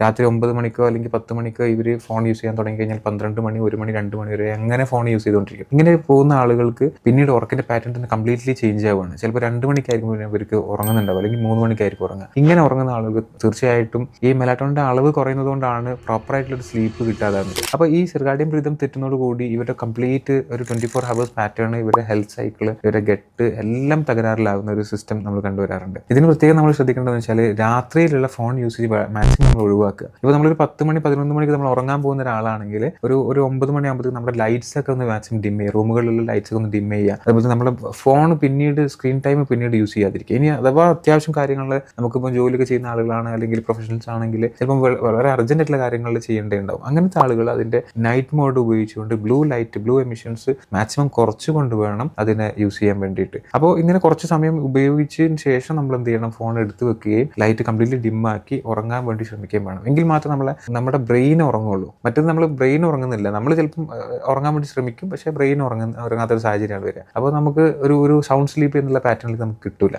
രാത്രി 9 മണിക്കോ അല്ലെങ്കിൽ 10 മണിക്കോ ഇവർ ഫോൺ യൂസ് ചെയ്യാൻ തുടങ്ങി കഴിഞ്ഞാൽ 12 മണി, 1 മണി, 2 മണി വരെ അങ്ങനെ ഫോൺ യൂസ് ചെയ്തുകൊണ്ടിരിക്കും. ഇങ്ങനെ പോകുന്ന ആളുകൾക്ക് പിന്നീട് ഉറക്കിന്റെ പാറ്റേൺ തന്നെ കംപ്ലീറ്റ്ലി ചേഞ്ച് ആവുകയാണ്. ചിലപ്പോൾ 2 മണിക്കായിരിക്കും ഇവർക്ക് ഉറങ്ങുന്നുണ്ടാവും, അല്ലെങ്കിൽ 3 മണിക്കായിരിക്കും ഉറങ്ങുക. ഇങ്ങനെ ഉറങ്ങുന്ന ആളുകൾ തീർച്ചയായിട്ടും ഈ മെലാറ്റോണിന്റെ അളവ് കുറയുന്നത് കൊണ്ടാണ് പ്രോപ്പർ ആയിട്ടുള്ള സ്ലീപ്പ് കിട്ടാതാകുന്നത്. അപ്പോൾ ഈ സിർകാഡിയൻ റിതം തെറ്റുന്നതോടുകൂടി ഇവരുടെ കംപ്ലീറ്റ് ഒരു 24 ഹവേഴ്സ് പാറ്റേൺ, ഇവരുടെ ഹെൽത്ത് സൈക്കിൾ, ഇവരുടെ ഗട്ട് എല്ലാം തകരാറിലാകുന്ന ഒരു സിസ്റ്റം നമ്മൾ കണ്ടുവരാറുണ്ട്. ഇതിന് പ്രത്യേകം നമ്മൾ ശ്രദ്ധിക്കേണ്ടതെന്ന് വെച്ചാൽ രാത്രിയിലുള്ള ഫോൺ യൂസേജ് മാക്സിമം നമ്മൾ ഒഴിവാക്കുക. ഇപ്പോൾ നമ്മളൊരു 10 മണി 11 മണിക്ക് നമ്മൾ ഉറങ്ങാൻ പോകുന്ന ഒരാളാണെങ്കിൽ ഒരു 9 മണിയാകുമ്പോഴത്തേക്ക് നമ്മുടെ ലൈറ്റ്സ് ഒക്കെ ഒന്ന് മാക്സിമം ഡിം ചെയ്യുക, റൂമുകളിലുള്ള ലൈറ്റ്സ് ഒക്കെ ഒന്ന് ഡിം ചെയ്യുക. അതുപോലെ നമ്മുടെ ഫോൺ പിന്നീട് സ്ക്രീൻ ടൈം പിന്നീട് യൂസ് ചെയ്യാതിരിക്കുക. ഇനി അഥവാ അത്യാവശ്യം കാര്യങ്ങളിൽ നമുക്കിപ്പോൾ ജോലിയൊക്കെ ചെയ്യുന്ന ആളുകളാണ്, അല്ലെങ്കിൽ പ്രൊഫഷണൽസ് ആണെങ്കിൽ ചിലപ്പോൾ വളരെ അർജന്റ് ആയിട്ടുള്ള കാര്യങ്ങളിൽ ചെയ്യേണ്ടതുണ്ടാവും. അങ്ങനത്തെ ആളുകൾ അതിന്റെ നൈറ്റ് മോഡ് ഉപയോഗിച്ചുകൊണ്ട് ബ്ലൂ എമിഷൻസ് മാക്സിമം കുറച്ചുകൊണ്ട് വേണം അതിനെ യൂസ് ചെയ്യാൻ വേണ്ടിയിട്ട്. അപ്പോൾ ഇങ്ങനെ കുറച്ച് സമയം ഉപയോഗിച്ചതിന് ശേഷം നമ്മൾ എന്ത് ചെയ്യണം, ഫോൺ എടുത്ത് വെക്കുകയും ലൈറ്റ് കംപ്ലീറ്റ്ലി ഡിമ്മാക്കി ഉറങ്ങാൻ വേണ്ടി ശ്രമിക്കുകയും വേണം. എങ്കിൽ മാത്രം നമ്മുടെ ബ്രെയിൻ ഉറങ്ങുള്ളൂ. മറ്റേത് നമ്മൾ ബ്രെയിൻ ഉറങ്ങുന്നില്ല, നമ്മൾ ചിലപ്പം ഉറങ്ങാൻ വേണ്ടി ശ്രമിക്കും, പക്ഷേ ബ്രെയിൻ ഉറങ്ങാത്തൊരു സാഹചര്യമാണ് വരിക. അപ്പോൾ നമുക്ക് ഒരു സൗണ്ട് സ്ലീപ്പ് എന്നുള്ള പാറ്റേണിൽ നമുക്ക് കിട്ടൂല.